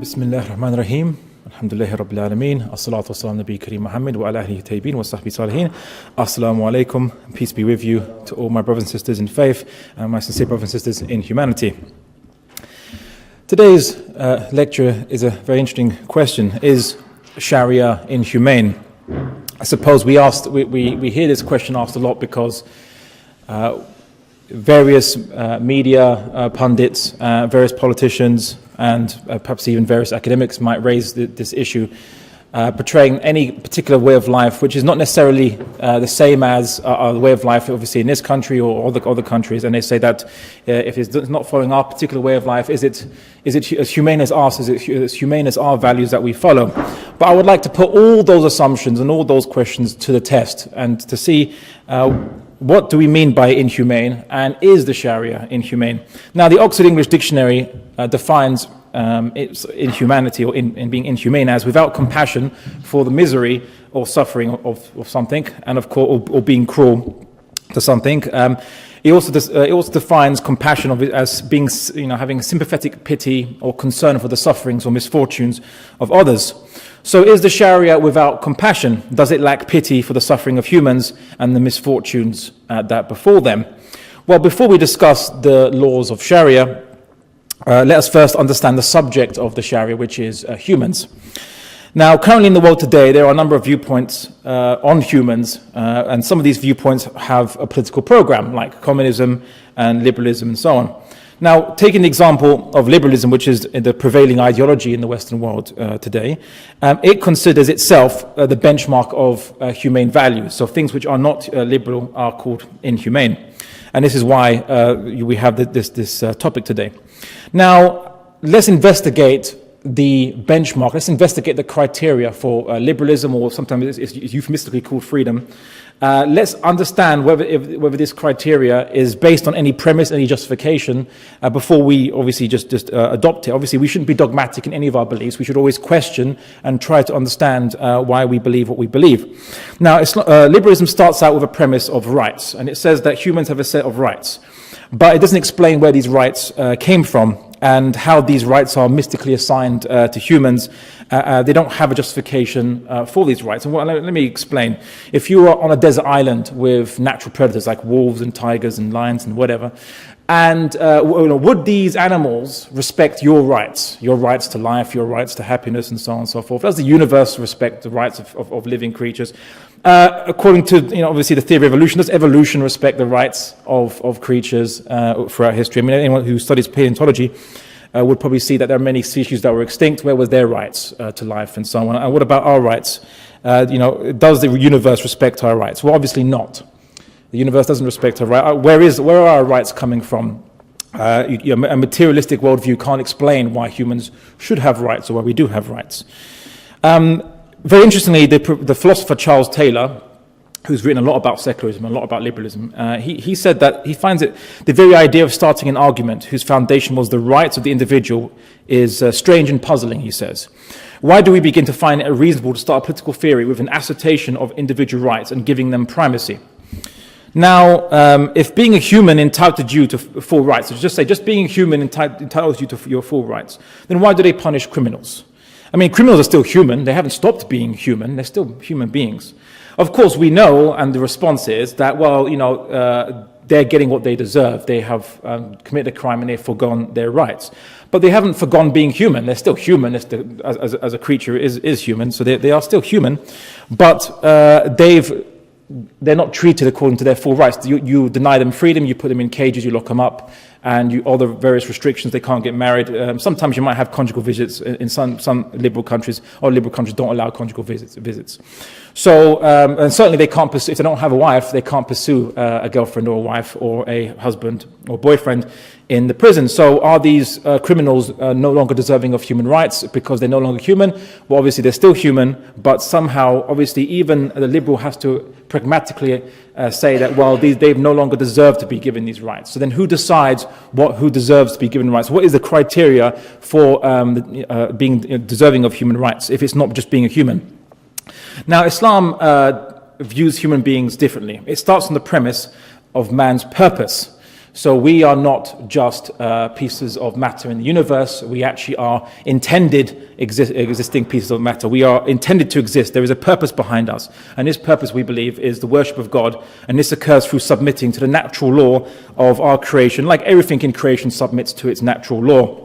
Bismillah ar-Rahman ar-Rahim. Alhamdulillahi Rabbil Alameen. As-salatu was-salam Nabi Kareem Muhammad wa ala alihi tayyibin wa sahbihi salihin. Assalamu alaikum. Peace be with you to all my brothers and sisters in faith and my sincere brothers and sisters in humanity. Today's lecture is a very interesting question. Is Sharia inhumane? I suppose we hear this question asked a lot because various media pundits, various politicians, and perhaps even various academics might raise this issue, portraying any particular way of life which is not necessarily the same as the way of life obviously in this country or other countries, and they say that if it's not following our particular way of life, is it as humane as us, is it as humane as our values that we follow? But I would like to put all those assumptions and all those questions to the test and to see what do we mean by inhumane, and is the Sharia inhumane? Now, the Oxford English Dictionary defines its inhumanity or in being inhumane as without compassion for the misery or suffering of something, and of course, or being cruel to something. It also defines compassion as being, having sympathetic pity or concern for the sufferings or misfortunes of others. So is the Sharia without compassion? Does it lack pity for the suffering of humans and the misfortunes that befall them? Well, before we discuss the laws of Sharia, let us first understand the subject of the Sharia, which is humans. Now, currently in the world today, there are a number of viewpoints on humans, and some of these viewpoints have a political program, like communism and liberalism and so on. Now, taking the example of liberalism, which is the prevailing ideology in the Western world today, it considers itself the benchmark of humane values. So things which are not liberal are called inhumane. And this is why we have this topic today. Now, let's investigate the benchmark. Let's investigate the criteria for liberalism, or sometimes it's euphemistically called freedom. Let's understand whether this criteria is based on any premise, any justification, before we obviously just adopt it. Obviously, we shouldn't be dogmatic in any of our beliefs. We should always question and try to understand why we believe what we believe. Now, liberalism starts out with a premise of rights, and it says that humans have a set of rights. But it doesn't explain where these rights came from and how these rights are mystically assigned to humans. They don't have a justification for these rights. And let me explain. If you are on a desert island with natural predators like wolves and tigers and lions and whatever, and would these animals respect your rights to life, your rights to happiness, and so on and so forth? Does the universe respect the rights of living creatures? According to obviously the theory of evolution, does evolution respect the rights of creatures throughout history? I mean, anyone who studies paleontology would probably see that there are many species that were extinct. Where was their rights to life and so on? And what about our rights? Does the universe respect our rights? Well, obviously not. The universe doesn't respect our rights. Where are our rights coming from? A materialistic worldview can't explain why humans should have rights or why we do have rights. Very interestingly, the philosopher Charles Taylor, who's written a lot about secularism, a lot about liberalism, he said that he finds it the very idea of starting an argument whose foundation was the rights of the individual is strange and puzzling, he says. Why do we begin to find it reasonable to start a political theory with an assertion of individual rights and giving them primacy? Now, if being a human entitled you to full rights, so just being a human entitles you to your full rights, then why do they punish criminals? I mean, criminals are still human. They haven't stopped being human. They're still human beings. Of course, we know, and the response is that, they're getting what they deserve. They have committed a crime and they've forgone their rights. But they haven't forgone being human. They're still human as a creature is human. So they are still human. But they're not treated according to their full rights. You deny them freedom, you put them in cages, you lock them up, and all the various restrictions, they can't get married. Sometimes you might have conjugal visits in some liberal countries, or liberal countries don't allow conjugal visits. So, and certainly they can't pursue, if they don't have a wife, they can't pursue a girlfriend or a wife or a husband or boyfriend in the prison. So are these criminals no longer deserving of human rights because they're no longer human? Well, obviously they're still human, but somehow, obviously, even the liberal has to pragmatically say that, well, they've no longer deserved to be given these rights. So then who decides who deserves to be given rights? What is the criteria for being deserving of human rights if it's not just being a human? Now, Islam views human beings differently. It starts on the premise of man's purpose. So we are not just pieces of matter in the universe. We actually are intended existing pieces of matter. We are intended to exist. There is a purpose behind us. And this purpose, we believe, is the worship of God. And this occurs through submitting to the natural law of our creation, like everything in creation submits to its natural law.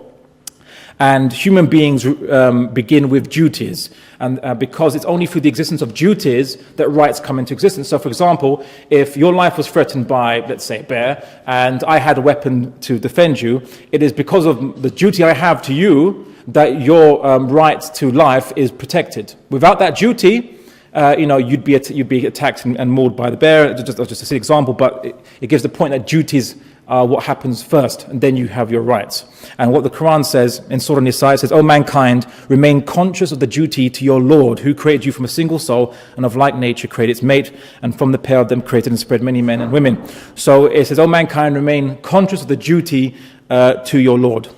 And human beings begin with duties. And because it's only through the existence of duties that rights come into existence. So, for example, if your life was threatened by, let's say, a bear, and I had a weapon to defend you, it is because of the duty I have to you that your right to life is protected. Without that duty, you'd be attacked and mauled by the bear. Just a silly example, but it gives the point that duties are what happens first, and then you have your rights. And what the Quran says in Surah Nisa, it says, "O mankind, remain conscious of the duty to your Lord, who created you from a single soul, and of like nature created its mate, and from the pair of them created and spread many men and women." So it says, "O mankind, remain conscious of the duty to your Lord."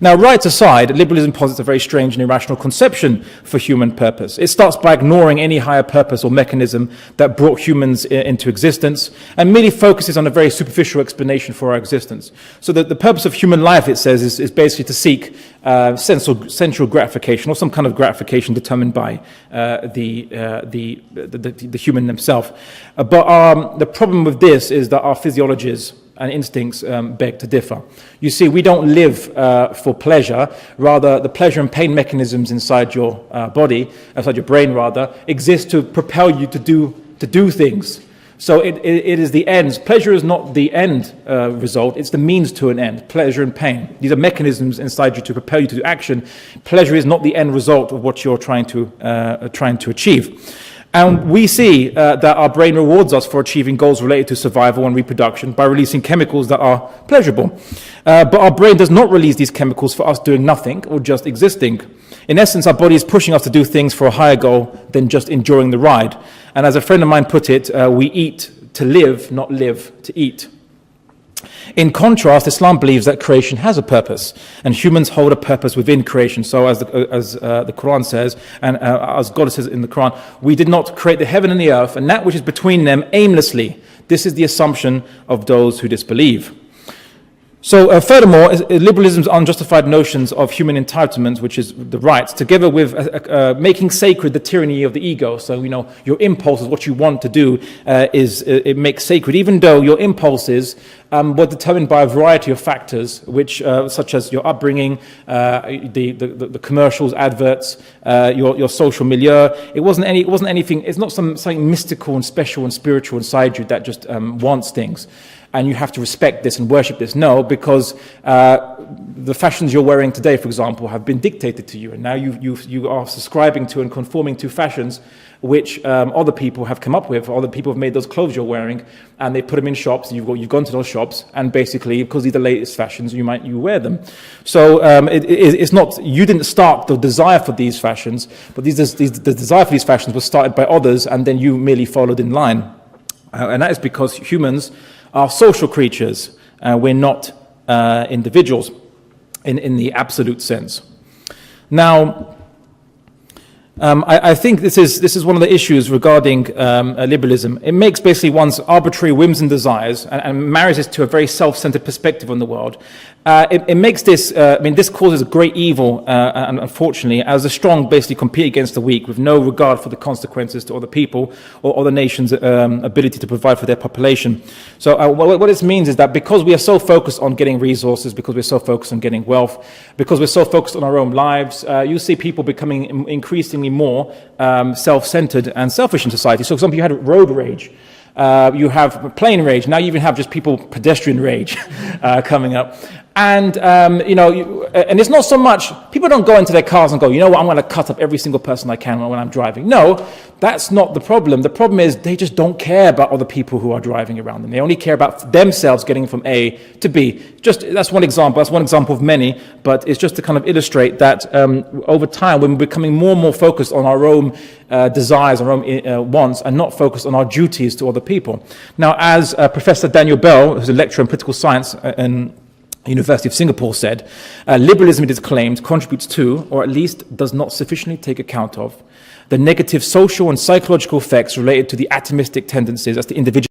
Now, rights aside, liberalism posits a very strange and irrational conception for human purpose. It starts by ignoring any higher purpose or mechanism that brought humans into existence and merely focuses on a very superficial explanation for our existence. So the purpose of human life, it says, is basically to seek sensual gratification or some kind of gratification determined by the human themselves. But the problem with this is that our physiologies and instincts beg to differ. You see, we don't live for pleasure. Rather, the pleasure and pain mechanisms inside your body, inside your brain rather, exist to propel you to do things. So it is the ends. Pleasure is not the end result, it's the means to an end, pleasure and pain. These are mechanisms inside you to propel you to do action. Pleasure is not the end result of what you're trying to achieve. And we see that our brain rewards us for achieving goals related to survival and reproduction by releasing chemicals that are pleasurable. But our brain does not release these chemicals for us doing nothing or just existing. In essence, our body is pushing us to do things for a higher goal than just enjoying the ride. And as a friend of mine put it, we eat to live, not live to eat. In contrast, Islam believes that creation has a purpose, and humans hold a purpose within creation. So as the Quran says, and as God says in the Quran, we did not create the heaven and the earth, and that which is between them aimlessly. This is the assumption of those who disbelieve. So furthermore, liberalism's unjustified notions of human entitlement, which is the rights, together with making sacred the tyranny of the ego. So, your impulses, what you want to do, it makes sacred, even though your impulses were determined by a variety of factors, which, such as your upbringing, the commercials, adverts, your social milieu. It wasn't anything. It's not something mystical and special and spiritual inside you that just wants things. And you have to respect this and worship this. No, because the fashions you're wearing today, for example, have been dictated to you, and now you are subscribing to and conforming to fashions which other people have come up with. Other people have made those clothes you're wearing, and they put them in shops. You've gone to those shops, and basically, because these are the latest fashions, you wear them. So it's not, you didn't start the desire for these fashions, but the desire for these fashions was started by others, and then you merely followed in line. And that is because humans are social creatures. We're not individuals in the absolute sense. Now, I think this is one of the issues regarding liberalism. It makes basically one's arbitrary whims and desires and marries this to a very self-centered perspective on the world. It makes this, this causes a great evil, and unfortunately, as the strong basically compete against the weak with no regard for the consequences to other people or other nations' ability to provide for their population. So what this means is that because we are so focused on getting resources, because we're so focused on getting wealth, because we're so focused on our own lives, you see people becoming increasingly more self-centered and selfish in society. So, for example, you had road rage. You have plane rage. Now you even have just pedestrian rage coming up. And, and it's not so much, people don't go into their cars and go, I'm going to cut up every single person I can when I'm driving. No, that's not the problem. The problem is they just don't care about other people who are driving around them. They only care about themselves getting from A to B. That's one example. That's one example of many, but it's just to kind of illustrate that over time, when we're becoming more and more focused on our own desires, our own wants, and not focused on our duties to other people. Now, as Professor Daniel Bell, who's a lecturer in political science and University of Singapore said, liberalism, it is claimed, contributes to, or at least does not sufficiently take account of, the negative social and psychological effects related to the atomistic tendencies as the individual